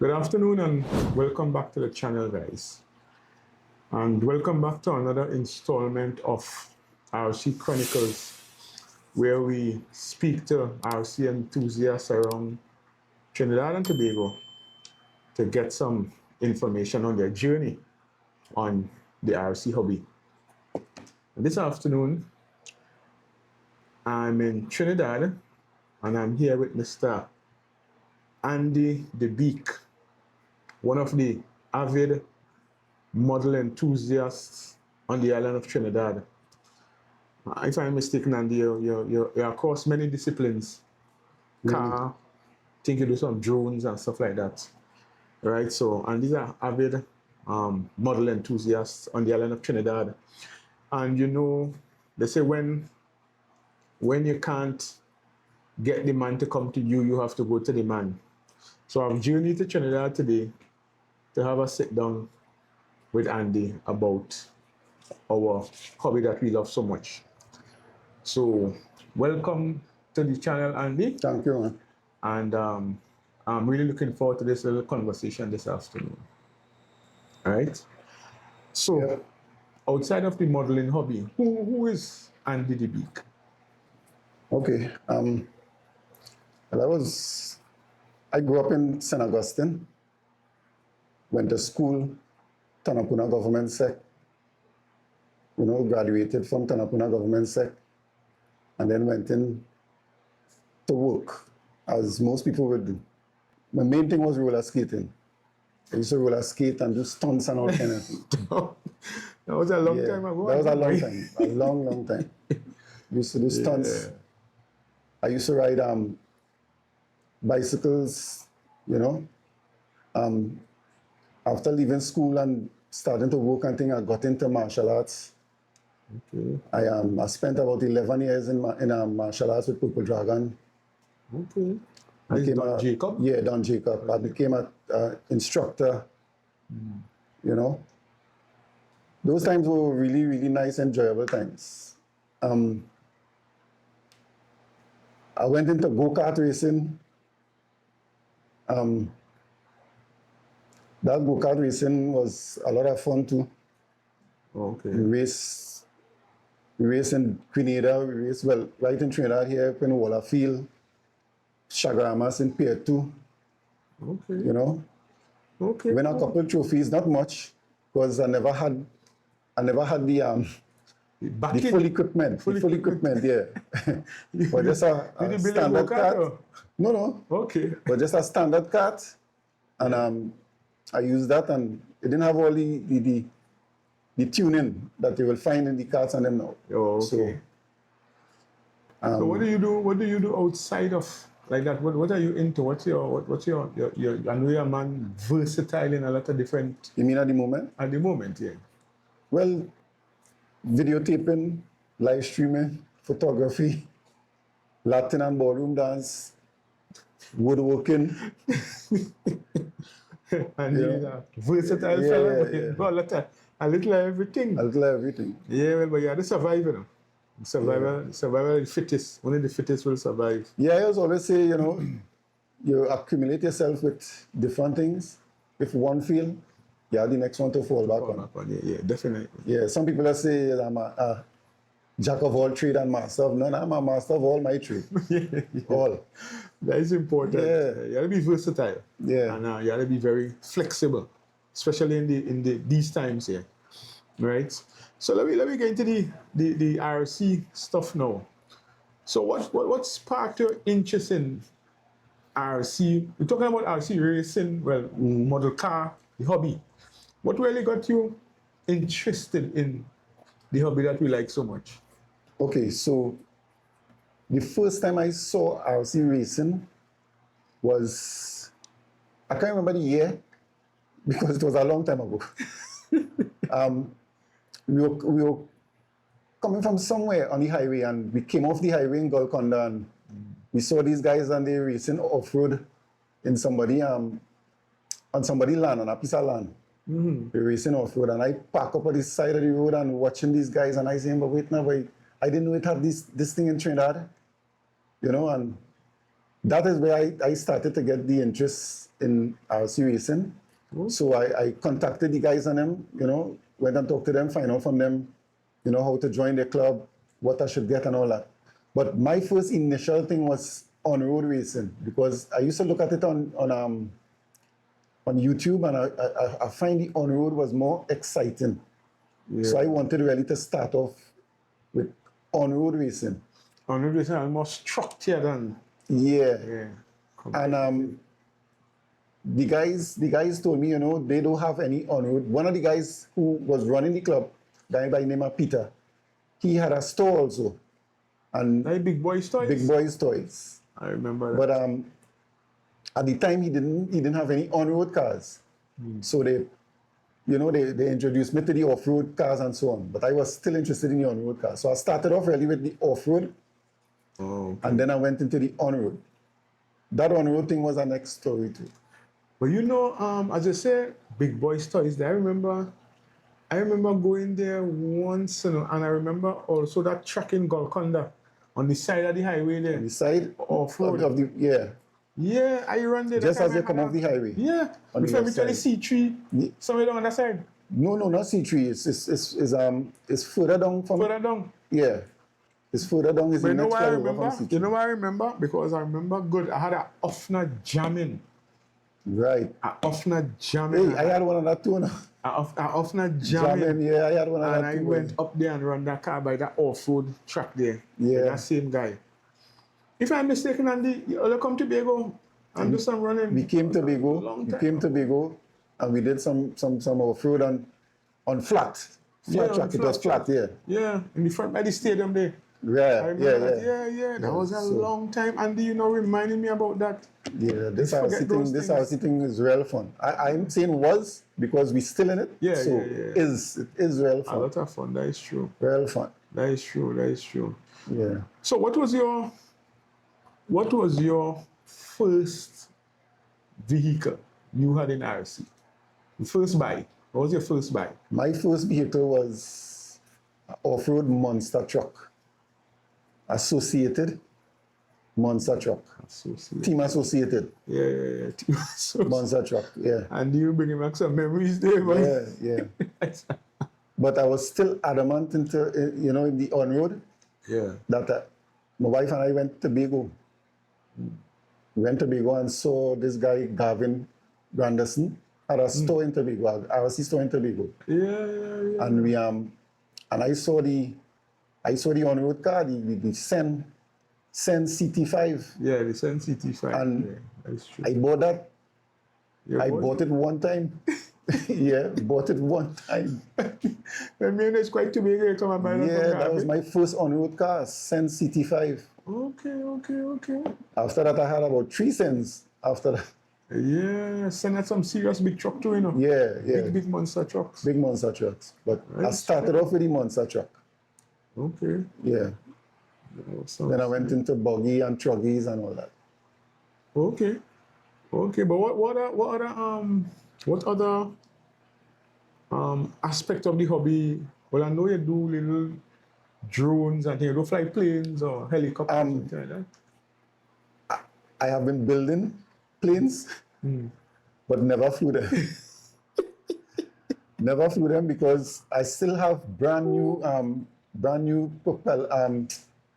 Good afternoon and welcome back to the channel, guys. And welcome back to another installment of RC Chronicles, where we speak to RC enthusiasts around Trinidad and Tobago to get some information on their journey on the RC hobby. And this afternoon, I'm in Trinidad and I'm here with Mr. Andy the Bique, one of the avid model enthusiasts on the island of Trinidad. If I'm mistaken, Andy, you're across many disciplines. Car, I think you do some drones and stuff like that. Right, so, and these are avid model enthusiasts on the island of Trinidad. And you know, they say when you can't get the man to come to you, you have to go to the man. So I've journeyed to Trinidad today to have a sit down with Andy about our hobby that we love so much. So welcome to the channel, Andy. Thank you, man. And I'm really looking forward to this little conversation this afternoon. All right. So Yeah. outside of the modeling hobby, who is Andy the Bique? Okay. Well, I grew up in St. Augustine, went to school, Tanapuna Government Sec, graduated from Tanapuna Government Sec, and then went in to work, as most people would do. My main thing was roller skating. I used to roller skate and do stunts and all kind of things. That was a long time ago. That was a long time, a long time. Used to do stunts. Yeah. I used to ride bicycles, After leaving school and starting to work and things, I got into martial arts. Okay. I spent about 11 years in martial arts with Purple Dragon. Okay. Is Don Jacob? Yeah, Don Jacob. I became an instructor. Those times were really, really nice, enjoyable times. I went into go-kart racing. That go-kart racing was a lot of fun too. Okay. We race in Grenada, right in Trinidad here, in Waller Field, Chagramas in Pier 2. Okay. Okay. Win a couple of trophies, not much, because I never had the full equipment. Full equipment, yeah. But just a standard cart. No. Okay. But just a standard cart. And I used that, and it didn't have all the tuning that you will find in the carts and them now. Oh, okay. So what do you do? What do you do outside of like that? What are you into? What's your I know you're a man versatile in a lot of different. You mean at the moment? At the moment, yeah. Well, videotaping, live streaming, photography, Latin and ballroom dance, woodworking. And he's a versatile fella, but he's got a little everything. A little everything. Yeah, well, but you're the survivor now. Survival is fittest. Only the fittest will survive. Yeah, I always say, you accumulate yourself with different things. If one fail, you have the next one to fall back on. Yeah, definitely. Yeah, some people say I'm a jack of all trade and master of none. I'm a master of all my trade. Yeah. All. That is important. Yeah. You gotta be versatile. Yeah. And you gotta be very flexible, especially in these times here. Right? So let me get into the RC stuff now. So what sparked your interest in RC? We're talking about RC racing, well, model car, the hobby. What really got you interested in the hobby that we like so much? Okay, so the first time I saw RC racing was, I can't remember the year because it was a long time ago. We were coming from somewhere on the highway, and we came off the highway in Golconda, and we saw these guys and they racing off-road in somebody on somebody's land, on a piece of land. They were racing off-road, and I park up on the side of the road and watching these guys, and I saying, but wait now, I didn't know it had this thing in Trinidad, and that is where I started to get the interest in RC racing. So I contacted the guys on them, went and talked to them, find out from them, how to join the club, what I should get and all that. But my first initial thing was on-road racing, because I used to look at it on YouTube, and I find the on-road was more exciting. Yeah. So I wanted really to start off with on-road racing. On-road racing is more structured than... Yeah. And the guys told me, they don't have any on-road. One of the guys who was running the club, guy by the name of Peter, he had a store also. And like Big Boys Toys? Big Boys Toys. I remember that. But at the time, he didn't have any on-road cars. So they introduced me to the off-road cars and so on. But I was still interested in the on-road cars. So I started off really with the off-road. And then I went into the on-road. That on-road thing was the next story too. But as I say, Big Boys Toys, I remember going there once, and I remember also that track in Golconda on the side of the highway there. On the side off-road. of the, yeah. Yeah, I run there. Just as you come off the highway. Yeah. Before we tell the C3, somewhere down on that side. No, not C3. It's further down from. Further down. Yeah. It's further down. It's but the next flyover from C3. You know what I remember? Because I remember good. I had an Offner jamming. Right. An Offner jamming. Hey, I had one of that too now. An Offner jamming. Yeah, I had one of that too. And I went up there and run that car by that off-road track there. Yeah. With that same guy. If I'm mistaken, Andy, you come to Tobago and do some running. We came to Tobago, and we did some off-road on flat track. It was flat, yeah. Yeah, in the front by the stadium there. Yeah. That was a long time. Andy, reminding me about that. Yeah, this RC thing is real fun. I'm saying was because we're still in it. Yeah, so it is real fun. A lot of fun, that is true. Real fun. That is true. Yeah. So what was your first vehicle you had in RC? The first bike. What was your first bike? My first vehicle was an off-road monster truck. Associated monster truck. Team Associated. Yeah. Team Associated. Monster truck, yeah. And you bringing back some memories there, man. Yeah. But I was still adamant in the on-road. Yeah. That my wife and I went to Tobago. We went to Tobago and saw this guy, Gavin Granderson, at a store in Tobago, RC store in Tobago. Yeah. And we and I saw the on-road car, the Sen CT5. Yeah, the Sen CT5. And that's true. I bought that. I bought it one time. Yeah, bought it one time. I mean, it's quite too big to come and buy that. Yeah, that was my first on-road car, Sen CT5. Okay. After that, I had about 3 Sens after that. Yeah, Sen had some serious big truck too, Yeah. Big monster trucks. Big monster trucks. But I started off with the monster truck. Okay. Yeah. Then I went into buggy and truggies and all that. Okay. But what other aspect of the hobby? Well, I know you do little drones and you do fly planes or helicopters, something like that. I have been building planes, but never flew them. Never flew them because I still have brand new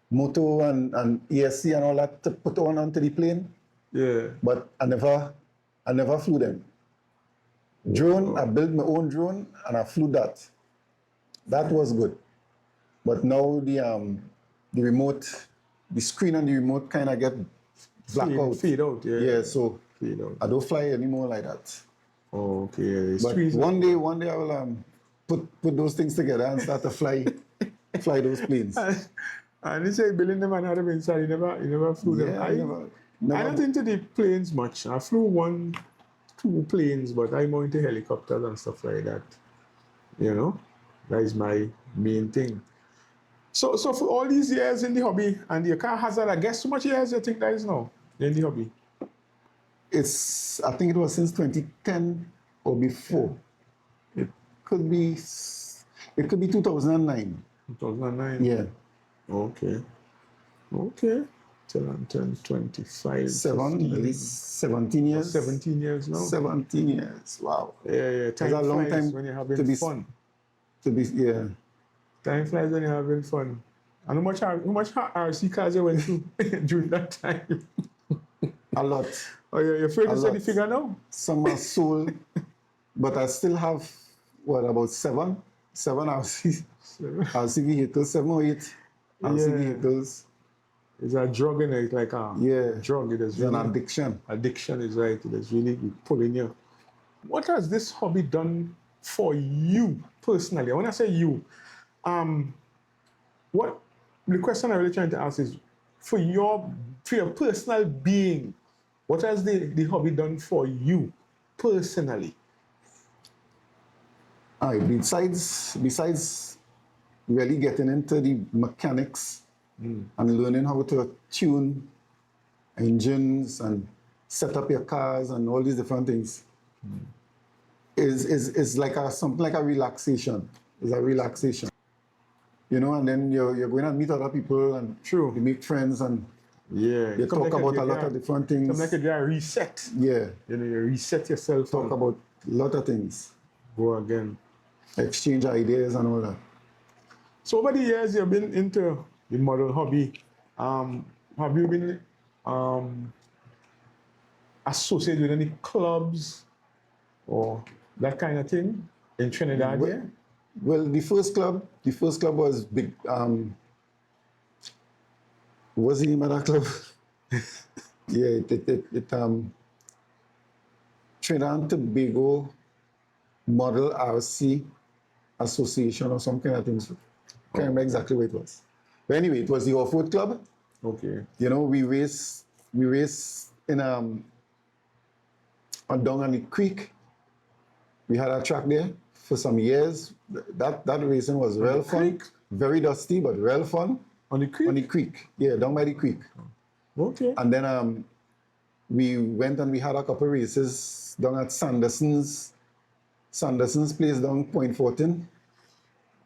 motor and ESC and all that to put onto the plane. Yeah. But I never flew them. Drone, I built my own drone and I flew that. That was good. But now the remote, the screen on the remote kind of get black out. Fade out, yeah. Yeah, so fade out. I don't fly anymore like that. Oh, okay. But one day I will put those things together and start to fly those planes. And you say building them and had them inside, you never flew them. I don't into the planes much. I flew 1-2 planes, but I'm more into helicopters and stuff like that. That is my main thing. So for all these years in the hobby, and your car hazard, I guess how much years you think that is now in the hobby? I think it was since 2010 or before. It could be 2009. 2009? Yeah. Okay. till I'm turned 25. At 15, least 17 years. 17 years now. 17 years. Wow. Yeah. Time That's a long flies time when you're having fun. Yeah. Time flies when you're having fun. And how much RC cars you went through during that time? A lot. Oh, you're afraid to say the lot. figure now? Some are sold, but I still have, about seven RC vehicles, 7 or 8 RC vehicles. It's a drug in it, like a drug. It is It's an addiction. Addiction is right. It is really pulling you. What has this hobby done for you personally? When I say you, what the question I'm really trying to ask is for your personal being, what has the hobby done for you personally? All right, besides really getting into the mechanics and learning how to tune engines and set up your cars and all these different things, is like something like a relaxation. It's a relaxation. You know, and then you're going to meet other people and you make friends and you talk about a lot of different things. It's like a reset. Yeah. You know, you reset yourself. Talk about a lot of things. Go again. Exchange ideas and all that. So over the years you've been into the model hobby. Have you been associated with any clubs or that kind of thing in Trinidad? Well, the first club was big. What's the name of that club? Trinidad and Tobago Model RC Association or some kind of thing. Can't remember exactly what it was. But anyway, it was the off-road club. Okay. You know, we race in down on the creek. We had a track there for some years. That racing was real fun. Very dusty, but real fun. On the creek? On the creek. Yeah, down by the creek. Okay. And then we went and we had a couple races down at Sanderson's place down Point 14.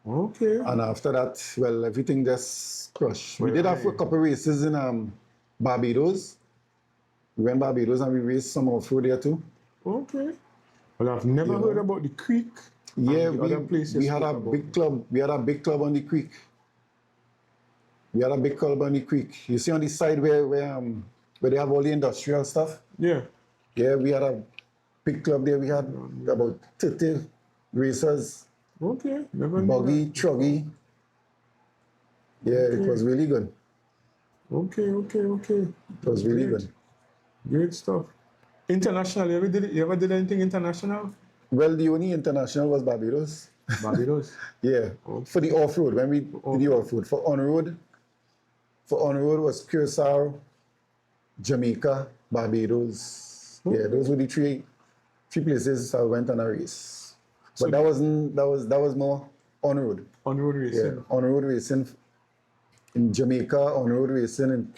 Okay. And after that, well, everything just crushed. We did have a couple races in Barbados. We went Barbados and we raced some off-road there too. Okay. Well, I've never heard about the creek. Yeah, we had a big club. We had a big club on the creek. We had a big club on the creek. You see on the side where they have all the industrial stuff? Yeah. Yeah, we had a big club there. We had about 30 racers. Okay. Never knew Buggy, that. truggy. Yeah, it was really good. Okay. It was really good. Great stuff. International, you ever did anything international? Well, the only international was Barbados. Barbados? Yeah. Okay. For the off-road, when we did the off-road. For on-road was Curacao, Jamaica, Barbados. Okay. Yeah, those were the three places I went on a race. So but that was more on-road. On-road racing. Yeah, on-road racing in Jamaica, on-road racing in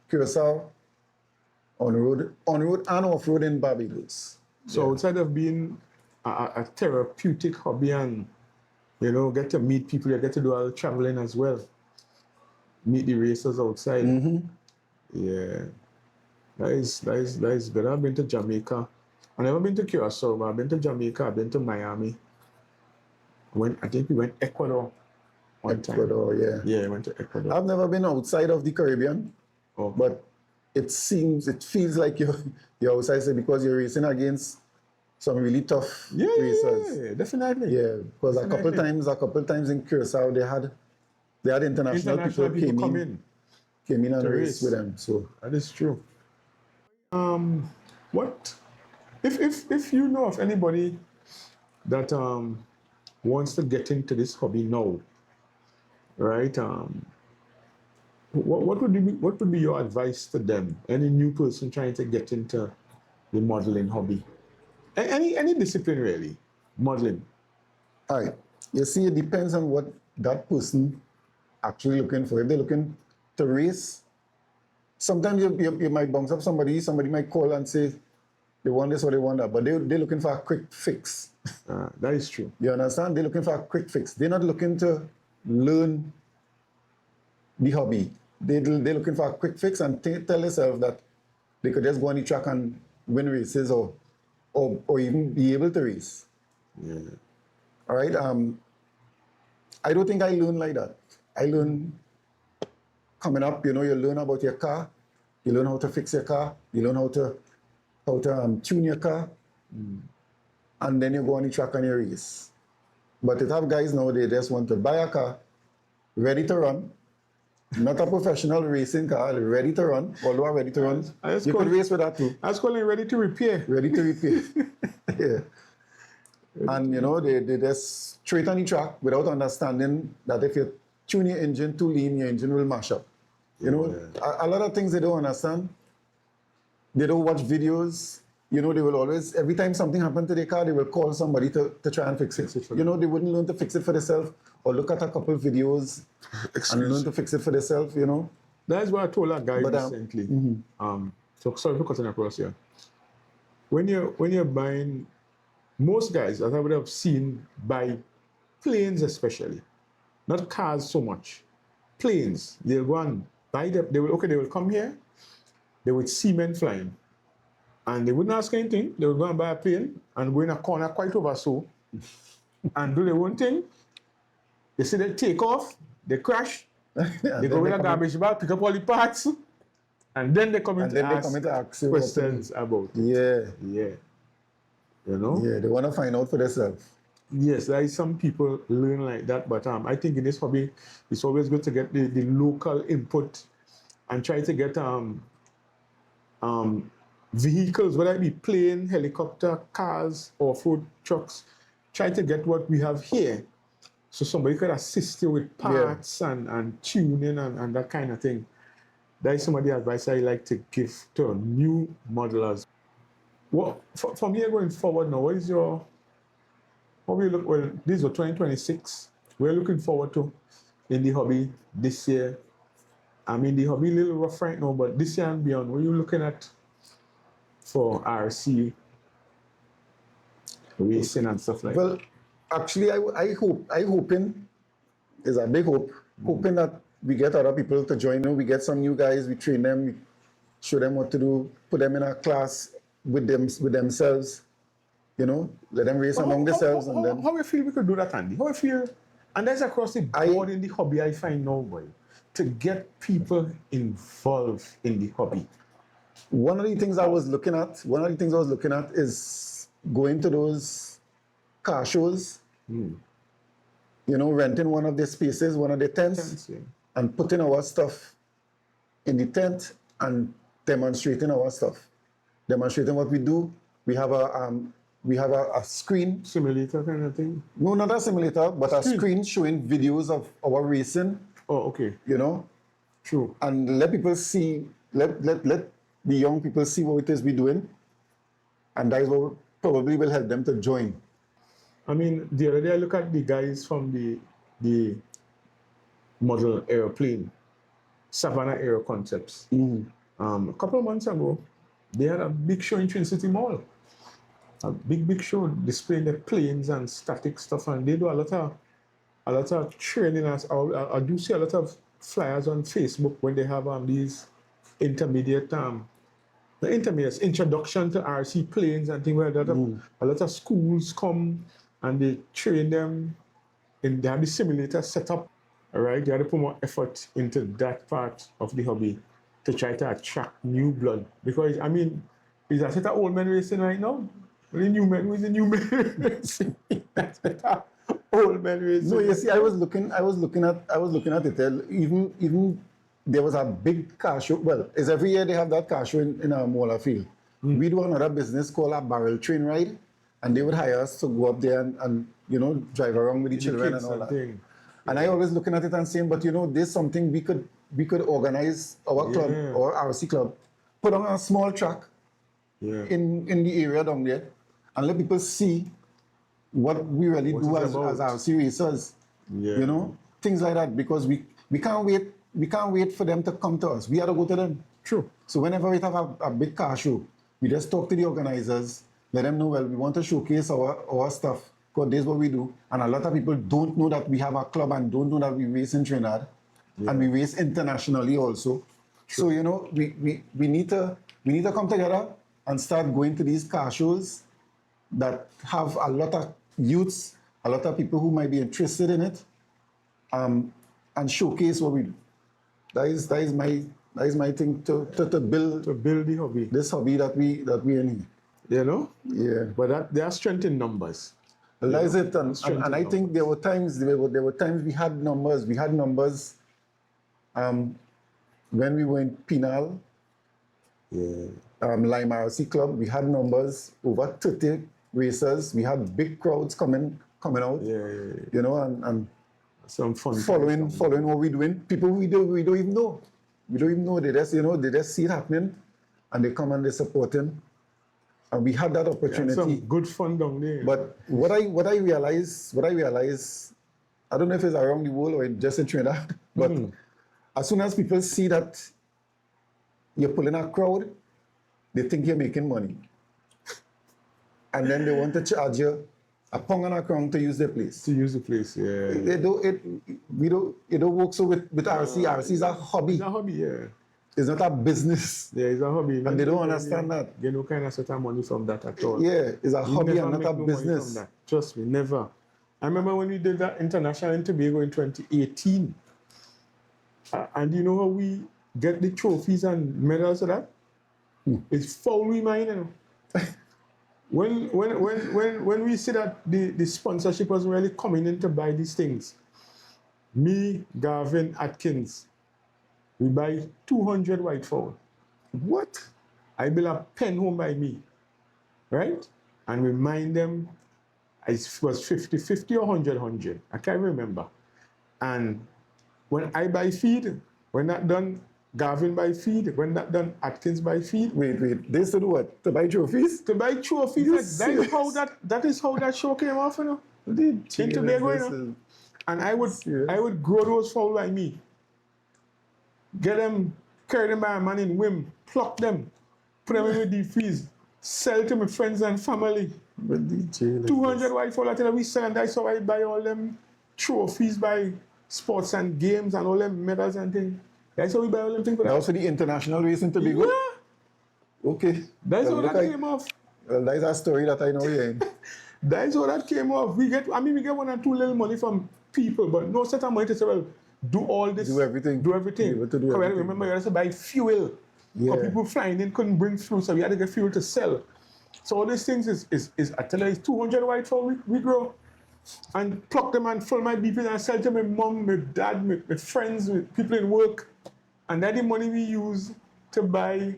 Curacao, on-road and off-road in Barbados. So outside of being a therapeutic hobby and, you know, get to meet people, you get to do all the traveling as well. Meet the racers outside. Mm-hmm. Yeah. That is good. I've been to Jamaica. I've never been to Curacao, but I've been to Jamaica, I've been to Miami. I think we went Ecuador one time. Ecuador, yeah. Yeah, I went to Ecuador. I've never been outside of the Caribbean, but it feels like you're outside because you're racing against some really tough racers. Yeah, definitely. Yeah, because a couple times in Curacao they had international people came in and raced with them. So that is true. What if you know of anybody that wants to get into this hobby now, right? What would be your advice to them? Any new person trying to get into the modeling hobby? Any discipline really, modeling. All right. You see, it depends on what that person actually looking for. If they're looking to race, sometimes you might bounce up somebody might call and say they want this or they want that, but they're looking for a quick fix. That is true. You understand? They're looking for a quick fix. They're not looking to learn the hobby. they're looking for a quick fix and tell themselves that they could just go on the track and win races or even be able to race. Yeah. All right. I don't think I learned like that. I learned coming up, you learn about your car, you learn how to fix your car, you learn how to tune your car, and then you go on the track and you race. But it have guys now, they just want to buy a car, ready to run, not a professional racing car, ready to run, although ready to run. You could race with that too. I was calling it ready to repair. Ready to repair. Yeah. And they just straight on the track without understanding that if you tune your engine too lean, your engine will mash up. A lot of things they don't understand. They don't watch videos. They will always, every time something happens to their car, they will call somebody to try and fix it. They wouldn't learn to fix it for themselves or look at a couple of videos and learn to fix it for themselves, That is what I told that guy recently. So sorry for cutting across here. When you're buying, most guys, as I would have seen, buy planes especially, not cars so much. Planes, they'll go and buy them. They will come here, they would see men flying, and they wouldn't ask anything. They would go and buy a plane and go in a corner quite over so, and do their own thing. They say they take off, they crash, they go with a garbage bag, pick up all the parts, and then they come in to ask questions about it. Yeah. Yeah, they want to find out for themselves. Yes, there is some people learn like that, but I think in this hobby, it's always good to get the local input and try to get vehicles, whether it be plane, helicopter, cars, off-road trucks. Try to get what we have here, so somebody could assist you with parts and tuning and that kind of thing. That is some of the advice I like to give to new modelers. Well, from here going forward now, what we look, well, this is 2026. We're looking forward to in the hobby this year. I mean, the hobby a little rough right now, but this year and beyond, what are you looking at for RC racing and stuff like that? Well, actually, I hoping, is a big hope, hoping that we get other people to join. We get some new guys, we train them, we show them what to do, put them in a class with themselves, let them race among themselves. How do you feel we could do that, Andy? How do you feel? And that's across the board in the hobby, I find now, boy, to get people involved in the hobby. One of the things I was looking at is going to those car shows, renting one of their spaces, one of their tents, and putting our stuff in the tent and demonstrating our stuff. Demonstrating what we do. We have a screen. Simulator kind of thing? No, not a simulator, but a screen showing videos of our racing. Oh, okay. True. And let people see, let the young people see what it is we're doing. And that is what probably will help them to join. I mean, the other day I look at the guys from the model airplane, Savannah Aero Concepts. A couple of months ago, they had a big show in Twin City Mall. A big show displaying the planes and static stuff, and they do a lot of training. I do see a lot of flyers on Facebook when they have these intermediate introduction to RC planes and things like that. A lot of schools come and they train them, and they have the simulator set up. All right, they have to put more effort into that part of the hobby to try to attract new blood. Because, I mean, is that set of old men racing right now? The new men, who's the new men racing? That's old men racing. No, you see, I was looking at it. Even there was a big car show. Well, it's every year they have that car show in our Mola field. We do another business called a barrel train ride, and they would hire us to go up there and drive around with the children and all that. And I always looking at it and saying, but there's something we could organize our club or RC club, put on a small track in the area down there, and let people see what we really do as RC racers. Things like that, because we can't wait for them to come to us. We have to go to them. True. So whenever we have a big car show, we just talk to the organizers, let them know, well, we want to showcase our stuff, because this is what we do. And a lot of people don't know that we have a club and don't know that we race in Trinidad. and we race internationally also. So you know, we need to come together and start going to these car shows that have a lot of youths, a lot of people who might be interested in it, and showcase what we do. That is my thing to build the hobby. This hobby that we in here. You know? Yeah. But there are strength in numbers. That is it. And I think there were times we had numbers. We had numbers when we were in Penal, Lime RC Club, we had numbers, over 30 racers. We had big crowds coming out. You know, and some fun following what we're doing. People we don't even know. We don't even know. They just see it happening, and they come and they support him. And we had that opportunity. Some good fun down there. But what I realized, I don't know if it's around the world or just in Trinidad, but as soon as people see that you're pulling a crowd, they think you're making money. And then they want to charge you a pound and a crown to use the place. To use the place, yeah. It don't work so with RC. RC is a hobby. It's a hobby, yeah. It's not a business. Yeah, it's a hobby. And they don't understand that. Get no kind of sort of money from that at all. Yeah, it's a hobby and not a no business. Trust me, never. I remember when we did that international in Tobago in 2018. And you know how we get the trophies and medals of that? It's foul we mind, you know. When we see that the sponsorship was really coming in to buy these things, me, Gavin, Atkins, we buy 200 white fowl. What? I build a pen home by me, right? And we mind them, it was 50-50 or 100-100. I can't remember. And when I buy feed, when that done, Gavin buy feed. When that done, Atkins buy feed. Wait. They said what? To buy trophies? To buy trophies. That is how that show came off, you know. In Tobago, you know. And I would grow those fowl by me. Get them, carry them by a man in whim, pluck them, put them in the deep freeze, sell to my friends and family. 200 white fowl, I tell you, we sell, and that's how I buy all them trophies by sports and games and all them medals and things. That's how we buy all them things for that. Also the international race in Tobago? Yeah. Okay. That's how that came off. Well, that's a story that I know here. That's how that came off. We get 1 or 2 little money from people, but no set of money to say, well, do all this. Do everything. Remember, you had to buy fuel. Because people flying in couldn't bring fuel, so we had to get fuel to sell. So all these things is I tell you, it's 200 white fowl we grow. And pluck them and fill my beepers and sell to my mom, my dad, my friends, my people in work. And that's the money we use to buy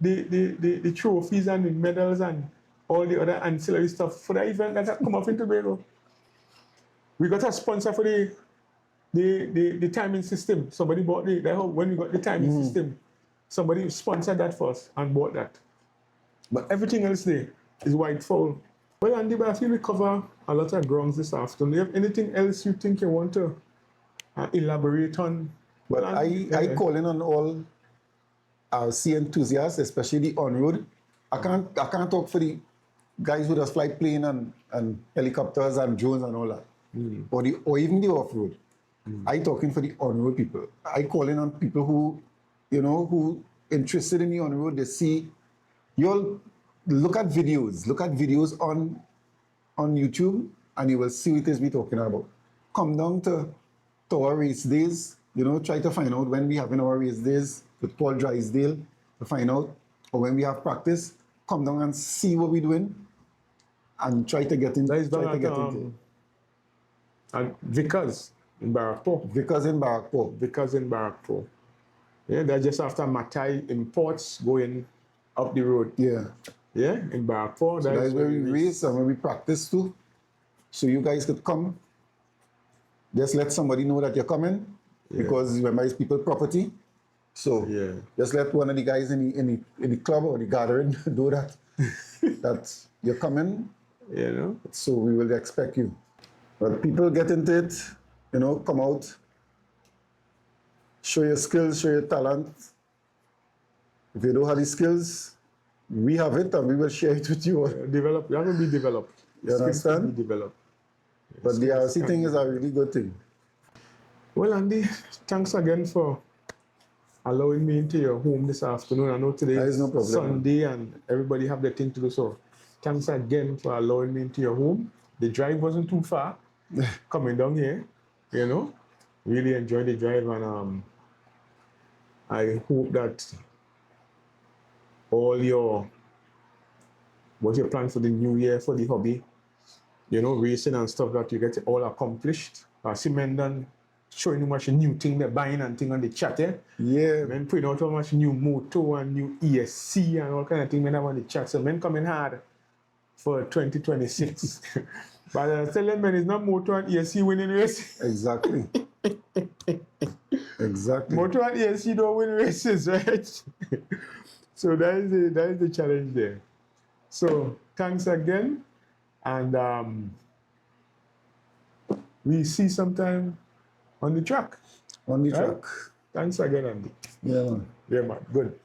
the trophies and the medals and all the other ancillary stuff for the event that come off in Tobago. We got a sponsor for the timing system. Somebody bought when we got the timing system, somebody sponsored that for us and bought that. But everything else there is white fowl. Well, Andy, but I feel we cover a lot of grounds this afternoon. Do you have anything else you think you want to elaborate on? Well, I call in on all RC enthusiasts, especially the on-road. I can't talk for the guys who just fly plane and helicopters and drones and all that, or even the off-road. I talking for the on-road people. I call in on people who interested in the on-road. They see, you'll look at videos on YouTube, and you will see what it is we're talking about. Come down to our race days, try to find out when we having our race days with Paul Drysdale to find out, or when we have practice, come down and see what we're doing and try to get in. And Vickers in Barrackpore. Vickers in Barrackpore. Yeah, they're just after Matai Imports going up the road. Yeah, in Barrackpore. So that's where we race and where we practice too. So you guys could come. Just let somebody know that you're coming, because remember, it's people property. So just let one of the guys in the club or the gathering do that. That you're coming. So we will expect you. But people get into it, come out, show your skills, show your talent. If you don't have the skills, we have it and we will share it with you. You have to be developed. You understand? Be developed. But the RC thing is a really good thing. Well, Andy, thanks again for allowing me into your home this afternoon. I know today There is is no problem. Sunday and everybody have their thing to do. So thanks again for allowing me into your home. The drive wasn't too far coming down here, you know. Really enjoyed the drive, and I hope that all what your plan for the new year for the hobby, you know, racing and stuff, that you get it all accomplished. See men done showing how much new thing they're buying and thing on the chat, eh? Yeah. Men putting out how much new motor and new ESC and all kind of thing men have on the chat. So men coming hard for 2026. But I tell them, man, it's not motor and ESC winning race. Exactly. Exactly. Motor and ESC don't win races, right? So that is the challenge there. So thanks again, and we see sometime on the track. On the Right? track. Thanks again, Andy. Yeah, man. Yeah, man. Good.